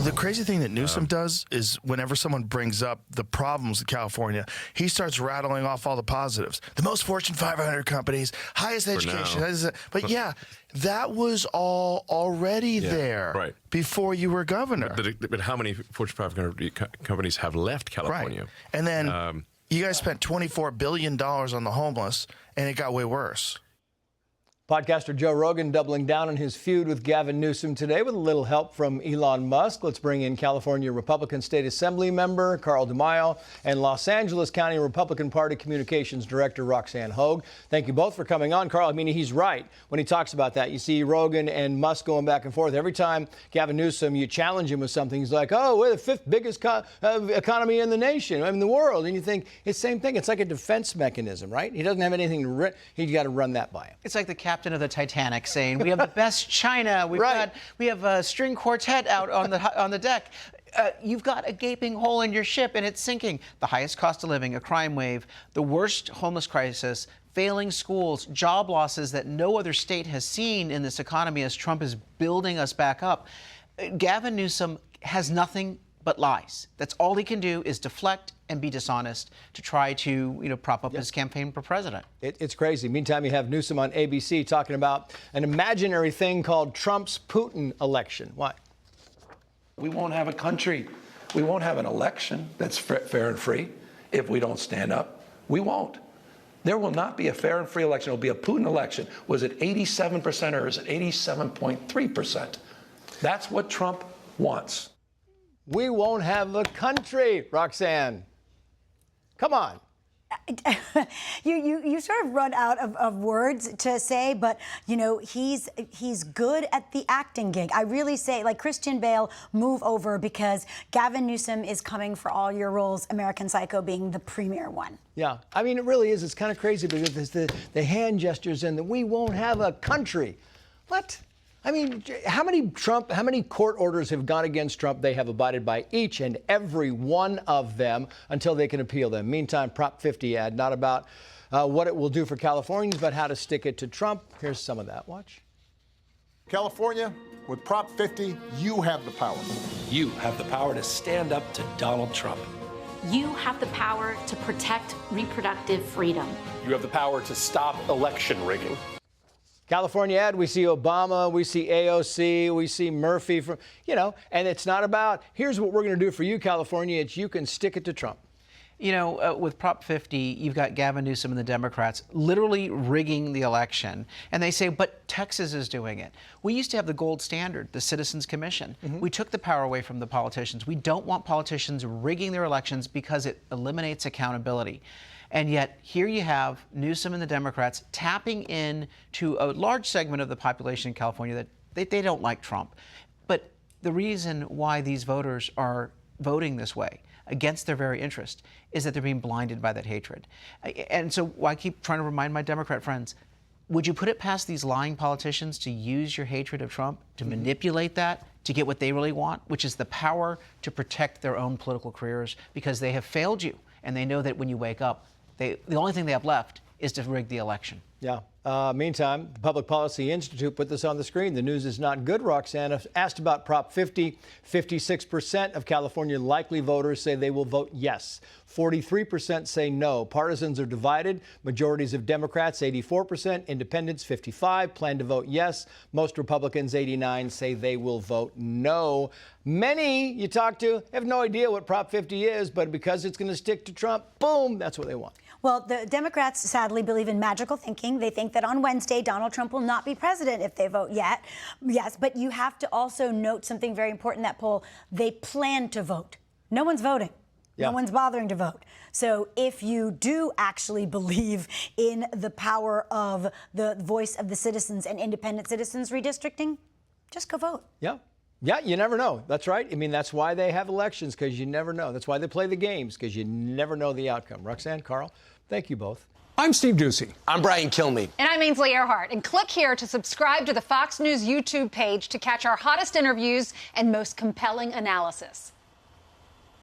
Well, the crazy thing that Newsom does is whenever someone brings up the problems in California, he starts rattling off all the positives. The most Fortune 500 companies, highest education. But yeah, that was all already there before you were governor. But how many Fortune 500 companies have left California? Right. And then you guys spent $24 billion on the homeless, and it got way worse. Podcaster Joe Rogan doubling down on his feud with Gavin Newsom today with a little help from Elon Musk. Let's bring in California Republican State Assembly member Carl DeMaio and Los Angeles County Republican Party Communications Director Roxanne Hoge. Thank you both for coming on. Carl, I mean, he's right when he talks about that. You see Rogan and Musk going back and forth. Every time Gavin Newsom, you challenge him with something, he's like, oh, we're the fifth biggest economy in the nation, in the world. And you think it's the same thing. It's like a defense mechanism, right? He doesn't have anything to he's got to run that by him. It's like the captain of the Titanic saying, we have the best China. We have a string quartet out on the deck. You've got a gaping hole in your ship and it's sinking. The highest cost of living, a crime wave, the worst homeless crisis, failing schools, job losses that no other state has seen in this economy as Trump is building us back up. Gavin Newsom has nothing but lies. That's all he can do is deflect and be dishonest to try to, prop up his campaign for president. It's crazy. Meantime, you have Newsom on ABC talking about an imaginary thing called Trump's Putin election. Why? We won't have a country. We won't have an election that's fair and free if we don't stand up. We won't. There will not be a fair and free election. It will be a Putin election. Was it 87% or is it 87.3%? That's what Trump wants. We won't have a country, Roxanne. Come on. You sort of run out of words to say, but, he's good at the acting gig. I really say, like Christian Bale, move over because Gavin Newsom is coming for all your roles, American Psycho being the premier one. Yeah, I mean, it really is. It's kind of crazy because there's the hand gestures and the we won't have a country. What? I mean, how many court orders have gone against Trump? They have abided by each and every one of them until they can appeal them. Meantime, Prop 50 ad, not about what it will do for Californians, but how to stick it to Trump. Here's some of that. Watch. California, with Prop 50, you have the power. You have the power to stand up to Donald Trump. You have the power to protect reproductive freedom. You have the power to stop election rigging. California ad, we see Obama, we see AOC, we see Murphy, and it's not about, here's what we're going to do for you, California. It's you can stick it to Trump. With Prop 50, you've got Gavin Newsom and the Democrats literally rigging the election. And they say, but Texas is doing it. We used to have the gold standard, the Citizens Commission. We took the power away from the politicians. We don't want politicians rigging their elections because it eliminates accountability. And yet, here you have Newsom and the Democrats tapping into a large segment of the population in California that they don't like Trump. But the reason why these voters are voting this way, against their very interest, is that they're being blinded by that hatred. And so I keep trying to remind my Democrat friends, would you put it past these lying politicians to use your hatred of Trump, to manipulate that, to get what they really want, which is the power to protect their own political careers, because they have failed you, and they know that when you wake up, the only thing they have left is to rig the election. Yeah. Meantime, the Public Policy Institute put this on the screen. The news is not good, Roxanne. Asked about Prop 50, 56% of California likely voters say they will vote yes. 43% say no. Partisans are divided. Majorities of Democrats, 84%. Independents, 55%, plan to vote yes. Most Republicans, 89%, say they will vote no. Many you talk to have no idea what Prop 50 is, but because it's going to stick to Trump, boom, that's what they want. Well, the Democrats sadly believe in magical thinking. They think that on Wednesday, Donald Trump will not be president if they vote yes. But you have to also note something very important in that poll. They plan to vote. No one's voting. Yeah. No one's bothering to vote. So if you do actually believe in the power of the voice of the citizens and independent citizens redistricting, just go vote. Yeah. Yeah, you never know. That's right. I mean, that's why they have elections, because you never know. That's why they play the games, because you never know the outcome. Roxanne, Carl, thank you both. I'm Steve Ducey. I'm Brian Kilmeade. And I'm Ainsley Earhart. And click here to subscribe to the Fox News YouTube page to catch our hottest interviews and most compelling analysis.